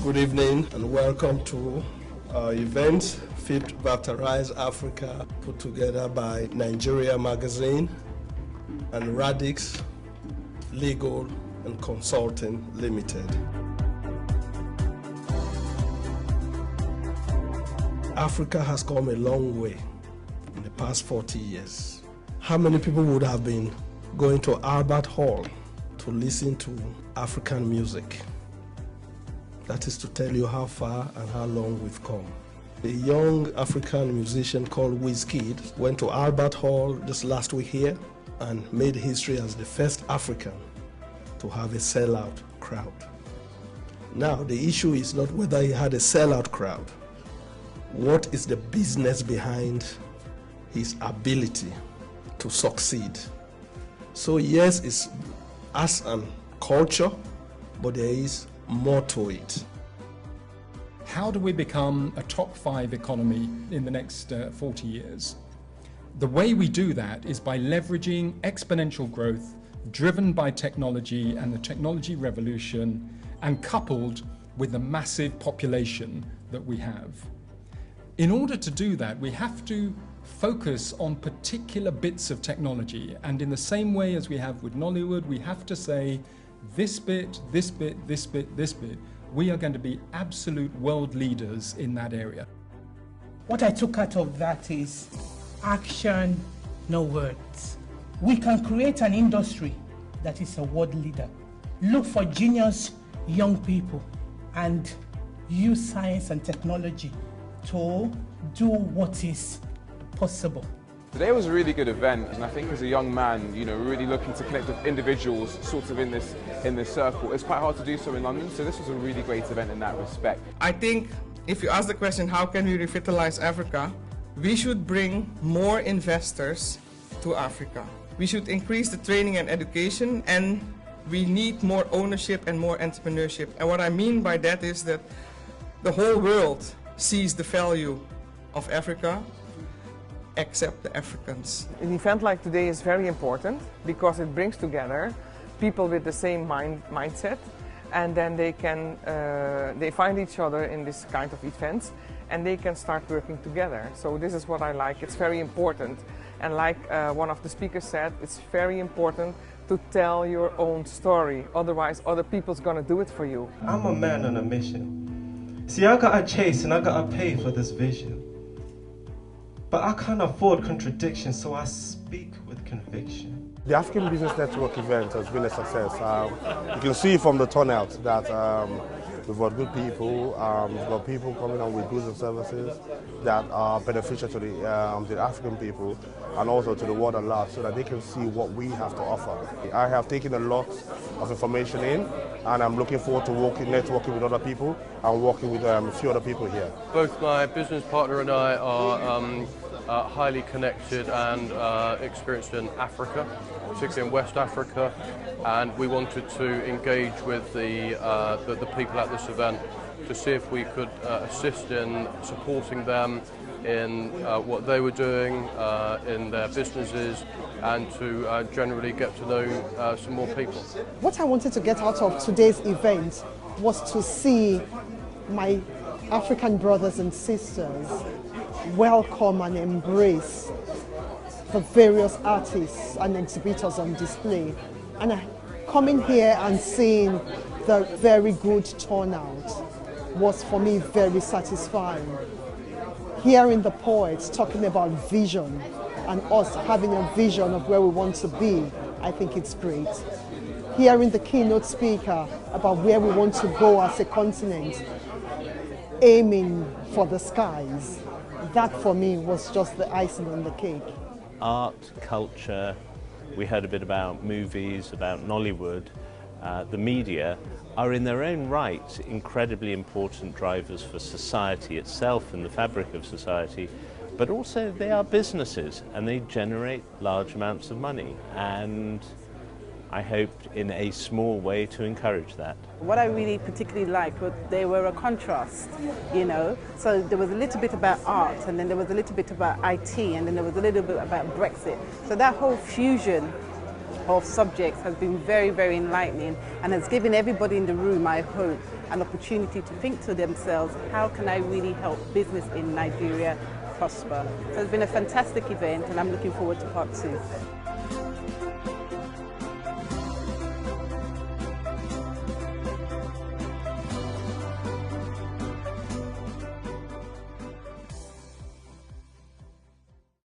Good evening and welcome to our event, Fit Vectorize Africa, put together by Nigeria Magazine and Radix Legal and Consulting Limited. Africa has come a long way in the past 40 years. How many people would have been going to Albert Hall to listen to African music? That is to tell you how far and how long we've come. A young African musician called Wizkid went to Albert Hall just last week here and made history as the first African to have a sellout crowd. Now, the issue is not whether he had a sellout crowd. What is the business behind his ability to succeed? So yes, it's arts and culture, but there is more to it. How do we become a top 5 economy in the next 40 years? The way we do that is by leveraging exponential growth driven by technology and the technology revolution, and coupled with the massive population that we have. In order to do that, we have to focus on particular bits of technology, and in the same way as we have with Nollywood, we have to say this bit, this bit, this bit, this bit. We are going to be absolute world leaders in that area. What I took out of that is action, no words. We can create an industry that is a world leader. Look for genius young people and use science and technology to do what is possible. Today was a really good event, and I think as a young man, we're really looking to connect with individuals sort of in this circle. It's quite hard to do so in London, so this was a really great event in that respect. I think if you ask the question, how can we revitalize Africa? We should bring more investors to Africa. We should increase the training and education, and we need more ownership and more entrepreneurship. And what I mean by that is that the whole world sees the value of Africa, except the Africans. An event like today is very important because it brings together people with the same mindset, and then they find each other in this kind of events and they can start working together. So this is what I like. It's very important, and like one of the speakers said, it's very important to tell your own story, otherwise other people's gonna do it for you. I'm a man on a mission. See, I gotta chase and I gotta pay for this vision. But I can't afford contradiction, so I speak with conviction. The African Business Network event has been a success. You can see from the turnout that we've got good people. We've got people coming on with goods and services that are beneficial to the African people and also to the world at large, so that they can see what we have to offer. I have taken a lot of information in, and I'm looking forward to networking with other people and working with a few other people here. Both my business partner and I are highly connected and experienced in Africa, particularly in West Africa, and we wanted to engage with the people at this event to see if we could assist in supporting them in what they were doing in their businesses, and to generally get to know some more people. What I wanted to get out of today's event was to see my African brothers and sisters welcome and embrace the various artists and exhibitors on display. And coming here and seeing the very good turnout was for me very satisfying. Hearing the poets talking about vision and us having a vision of where we want to be, I think it's great. Hearing the keynote speaker about where we want to go as a continent, aiming for the skies, that for me was just the icing on the cake. Art, culture, we heard a bit about movies, about Nollywood, the media are in their own right incredibly important drivers for society itself and the fabric of society, but also they are businesses and they generate large amounts of money, and I hoped in a small way to encourage that. What I really particularly liked was they were a contrast, so there was a little bit about art, and then there was a little bit about IT, and then there was a little bit about Brexit. So that whole fusion of subjects has been very, very enlightening and has given everybody in the room, I hope, an opportunity to think to themselves, how can I really help business in Nigeria prosper? So it's been a fantastic event and I'm looking forward to part 2.